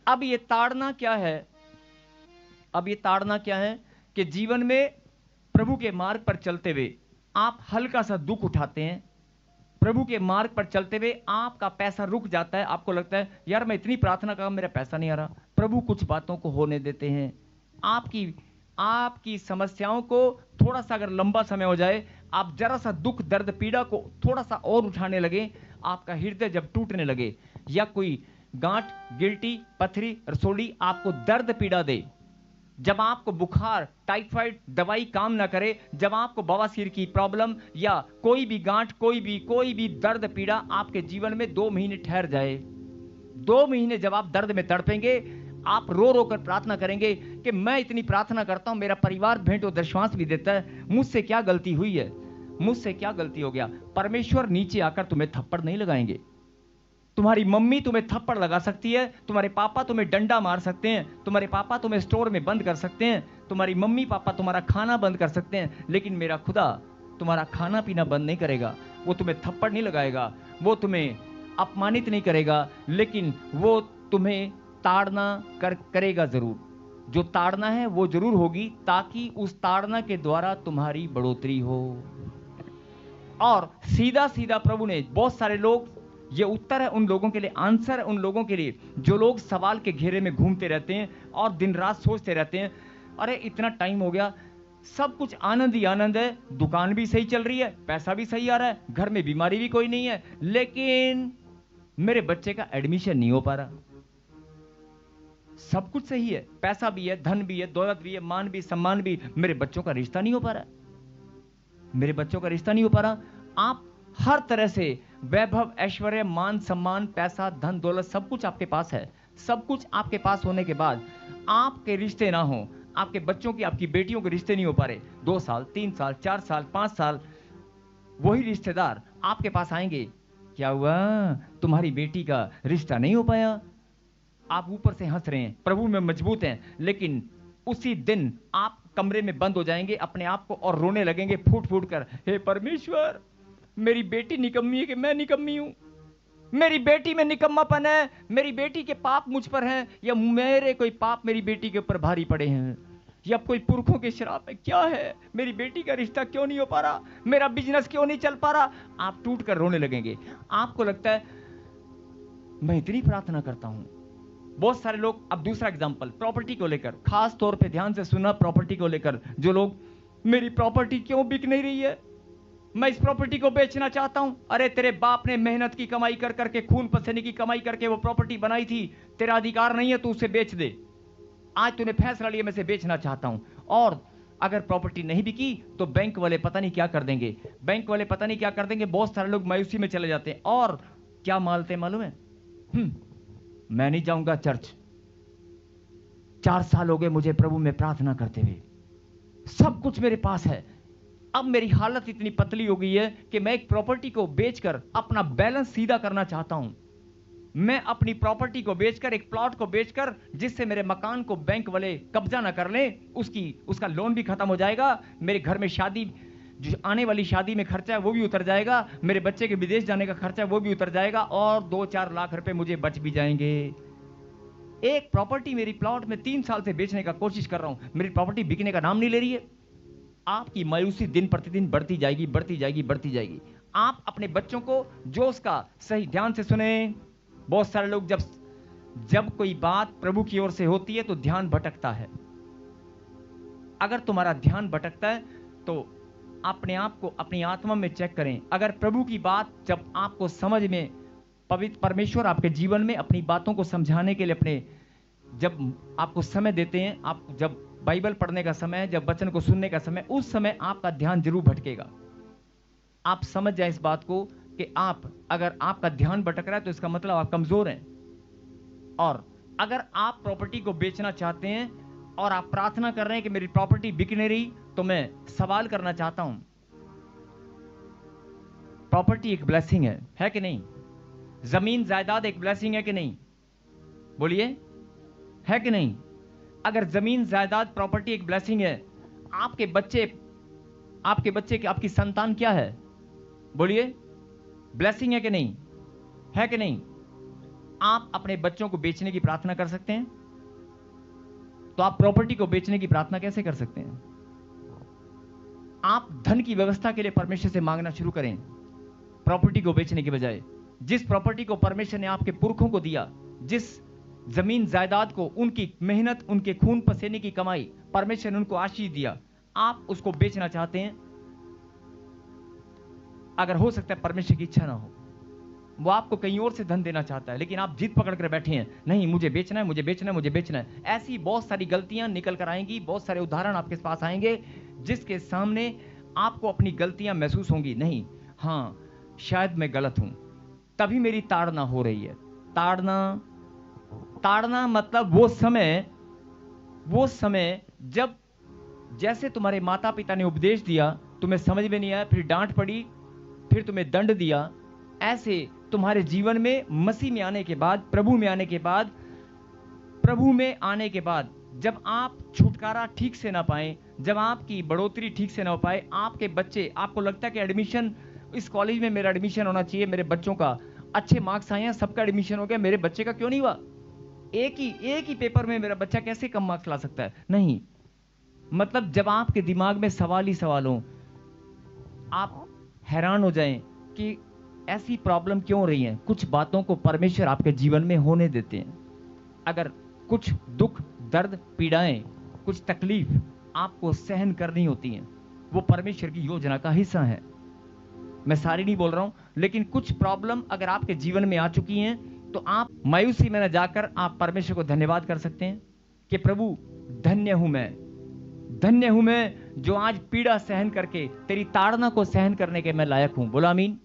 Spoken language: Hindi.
अब ये ताड़ना क्या है? अब ये ताड़ना क्या है कि जीवन में प्रभु के मार्ग पर चलते हुए आप हल्का सा दुख उठाते हैं, प्रभु के मार्ग पर चलते हुए आपका पैसा रुक जाता है, आपको लगता है यार मैं इतनी प्रार्थना कर मेरा पैसा नहीं आ रहा। प्रभु कुछ बातों को होने देते हैं। आपकी आपकी समस्याओं को थोड़ा सा अगर लंबा समय हो जाए, आप जरा सा दुख दर्द पीड़ा को थोड़ा सा और उठाने लगे, आपका हृदय जब टूटने लगे या कोई गांठ गिल्टी पथरी रसोली आपको दर्द पीड़ा दे, जब आपको बुखार टाइफाइड दवाई काम ना करे, जब आपको बवासीर की प्रॉब्लम या कोई भी गांठ कोई भी दर्द पीड़ा आपके जीवन में 2 महीने ठहर जाए, 2 महीने जब आप दर्द में तड़पेंगे, आप रो रो कर प्रार्थना करेंगे कि मैं इतनी प्रार्थना करता हूं, मेरा परिवार भेंट और दशवांश भी देता है, मुझसे क्या गलती हुई है, मुझसे क्या गलती हो गया। परमेश्वर नीचे आकर तुम्हें थप्पड़ नहीं लगाएंगे। तुम्हारी मम्मी तुम्हें थप्पड़ लगा सकती है, तुम्हारे पापा तुम्हें डंडा मार सकते हैं, तुम्हारे पापा तुम्हें स्टोर में बंद कर सकते हैं, तुम्हारी मम्मी पापा तुम्हारा खाना बंद कर सकते हैं, लेकिन मेरा खुदा तुम्हारा खाना पीना बंद नहीं करेगा। वो तुम्हें थप्पड़ नहीं लगाएगा, वो तुम्हें अपमानित नहीं करेगा, लेकिन वो तुम्हें ताड़ना करेगा जरूर। जो ताड़ना है वो जरूर होगी, ताकि उस ताड़ना के द्वारा तुम्हारी बढ़ोतरी हो। और सीधा सीधा प्रभु ने, बहुत सारे लोग, ये उत्तर है उन लोगों के लिए, आंसर है उन लोगों के लिए जो लोग सवाल के घेरे में घूमते रहते हैं और दिन रात सोचते रहते हैं अरे इतना टाइम हो गया, सब कुछ आनंद ही आनंद है, दुकान भी सही चल रही है, पैसा भी सही आ रहा है, घर में बीमारी भी कोई नहीं है, लेकिन मेरे बच्चे का एडमिशन नहीं हो पा रहा। सब कुछ सही है, पैसा भी है, धन भी है, दौलत भी है, मान भी, सम्मान भी, मेरे बच्चों का रिश्ता नहीं हो पा रहा, मेरे बच्चों का रिश्ता नहीं हो पा रहा। आप हर तरह से वैभव ऐश्वर्य मान सम्मान पैसा धन दौलत सब कुछ आपके पास है, सब कुछ आपके पास होने के बाद आपके रिश्ते ना हो, आपके बच्चों की आपकी बेटियों के रिश्ते नहीं हो पा रहे, 2 साल 3 साल 4 साल 5 साल वही रिश्तेदार आपके पास आएंगे, क्या हुआ तुम्हारी बेटी का रिश्ता नहीं हो पाया। आप ऊपर से हंस रहे हैं, प्रभु में मजबूत हैं, लेकिन उसी दिन आप कमरे में बंद हो जाएंगे अपने आप को और रोने लगेंगे फूट फूट कर, हे परमेश्वर मेरी बेटी निकम्मी है कि मैं निकम्मी हूं, मेरी बेटी में निकम्मापन है, मेरी बेटी के पाप मुझ पर हैं या मेरे कोई पाप मेरी बेटी के ऊपर भारी पड़े हैं, या कोई पुरखों के श्राप है, क्या है, मेरी बेटी का रिश्ता क्यों नहीं हो पा रहा, मेरा बिजनेस क्यों नहीं चल पा रहा। आप टूट कर रोने लगेंगे। आपको लगता है मैं इतनी प्रार्थना करता हूं। बहुत सारे लोग, अब दूसरा एग्जांपल प्रॉपर्टी को लेकर, खास तौर पे ध्यान से सुना, प्रॉपर्टी को लेकर जो लोग, मेरी प्रॉपर्टी क्यों बिक नहीं रही है, मैं इस प्रॉपर्टी को बेचना चाहता हूं। अरे तेरे बाप ने मेहनत की कमाई कर करके, खून पसीने की कमाई करके वो प्रॉपर्टी बनाई थी, तेरा अधिकार नहीं है, तू उसे बेच दे। आज तूने फैसला लिया मैं इसे बेचना चाहता हूं, और अगर प्रॉपर्टी नहीं बिकी तो बैंक वाले पता नहीं क्या कर देंगे, बैंक वाले पता नहीं क्या कर देंगे। बहुत सारे लोग मायूसी में चले जाते हैं और क्या मालते मालूम है, मैं नहीं जाऊंगा चर्च, 4 साल हो गए मुझे प्रभु में प्रार्थना करते हुए, सब कुछ मेरे पास है, अब मेरी हालत इतनी पतली हो गई है कि मैं एक प्रॉपर्टी को बेचकर अपना बैलेंस सीधा करना चाहता हूं। मैं अपनी प्रॉपर्टी को बेचकर, एक प्लॉट को बेचकर, जिससे मेरे मकान को बैंक वाले कब्जा ना कर लें, उसका लोन भी खत्म हो जाएगा, मेरे घर में शादी, जो आने वाली शादी में खर्चा है वो भी उतर जाएगा, मेरे बच्चे के विदेश जाने का खर्चा है वो भी उतर जाएगा, और 2-4 लाख रुपए मुझे बच भी जाएंगे। एक प्रॉपर्टी मेरी प्लॉट में 3 साल से बेचने का कोशिश कर रहा हूं, मेरी प्रॉपर्टी बिकने का नाम नहीं ले रही है। आपकी मायूसी दिन प्रतिदिन बढ़ती जाएगी, बढ़ती जाएगी, बढ़ती जाएगी। आप अपने बच्चों को जो उसका सही, ध्यान से सुने। बहुत सारे लोग जब कोई बात प्रभु की ओर से होती है तो ध्यान भटकता है। अगर तुम्हारा ध्यान भटकता है तो अपने आप को अपनी आत्मा में चेक करें। अगर प्रभु की बात जब आपको समझ में, पवित्र परमेश्वर आपके जीवन में अपनी बातों को समझाने के लिए अपने, जब आपको समय देते हैं, आप जब बाइबल पढ़ने का समय, जब वचन को सुनने का समय, उस समय आपका ध्यान जरूर भटकेगा। आप समझ जाए इस बात को कि अगर आपका ध्यान भटक रहा है तो इसका मतलब आप कमजोर हैं। और अगर आप प्रॉपर्टी को बेचना चाहते हैं और आप प्रार्थना कर रहे हैं कि मेरी प्रॉपर्टी बिक नहीं रही, तो मैं सवाल करना चाहता हूं, प्रॉपर्टी एक ब्लेसिंग है कि नहीं? जमीन जायदाद एक ब्लेसिंग है कि नहीं? बोलिए, है कि नहीं? अगर जमीन जायदाद प्रॉपर्टी एक ब्लेसिंग है, आपके बच्चे आपकी संतान क्या है? बोलिए, ब्लेसिंग है कि नहीं? है कि नहीं? आप अपने बच्चों को बेचने की प्रार्थना कर सकते हैं? तो आप प्रॉपर्टी को बेचने की प्रार्थना कैसे कर सकते हैं? आप धन की व्यवस्था के लिए परमेश्वर से मांगना शुरू करें, प्रॉपर्टी को बेचने के बजाय। जिस प्रॉपर्टी को परमेश्वर ने आपके पुरखों को दिया, जिस जमीन जायदाद को, उनकी मेहनत, उनके खून पसीने की कमाई, परमेश्वर ने उनको आशीष दिया, आप उसको बेचना चाहते हैं? अगर हो सकता है परमेश्वर की इच्छा ना हो, वो आपको कहीं और से धन देना चाहता है, लेकिन आप जिद पकड़ कर बैठे हैं, नहीं मुझे बेचना है, मुझे बेचना है, मुझे बेचना है। ऐसी बहुत सारी गलतियां निकल कर आएंगी, बहुत सारे उदाहरण आपके पास आएंगे जिसके सामने आपको अपनी गलतियां महसूस होंगी। नहीं, हाँ शायद मैं गलत हूं, तभी मेरी ताड़ना हो रही है। ताड़ना मतलब वो समय जब जैसे तुम्हारे माता पिता ने उपदेश दिया, तुम्हें समझ में नहीं आया, फिर डांट पड़ी, फिर तुम्हें दंड दिया, ऐसे तुम्हारे जीवन में मसीह में आने के बाद, प्रभु में आने के बाद जब आप छुटकारा ठीक से ना पाए, जब आपकी बढ़ोतरी ठीक से ना हो पाए, आपके बच्चे, आपको लगता है कि एडमिशन, इस कॉलेज में मेरा एडमिशन होना चाहिए, मेरे बच्चों का अच्छे मार्क्स आए हैं, सबका एडमिशन हो गया, मेरे बच्चे का क्यों नहीं हुआ? एक ही पेपर में मेरा बच्चा कैसे कम मार्क्स ला सकता है? नहीं, मतलब जब आपके दिमाग में सवाल ही सवाल हो, आप हैरान हो जाएं कि ऐसी प्रॉब्लम क्यों रही है। कुछ बातों को परमेश्वर आपके जीवन में होने देते हैं। अगर कुछ दुख, दर्द, पीड़ाएं, कुछ तकलीफ आपको सहन करनी होती हैं, वो परमेश्वर की योजना का हिस्सा है। मैं सारी नहीं बोल रहा हूं, लेकिन कुछ प्रॉब्लम अगर आपके जीवन में आ चुकी हैं, तो आप मायूसी में न जाकर आप परमेश्वर को धन्यवाद कर सकते हैं कि प्रभु धन्य हूं मैं जो आज पीड़ा सहन करके तेरी ताड़ना को सहन करने के मैं लायक हूं। बोलो आमीन।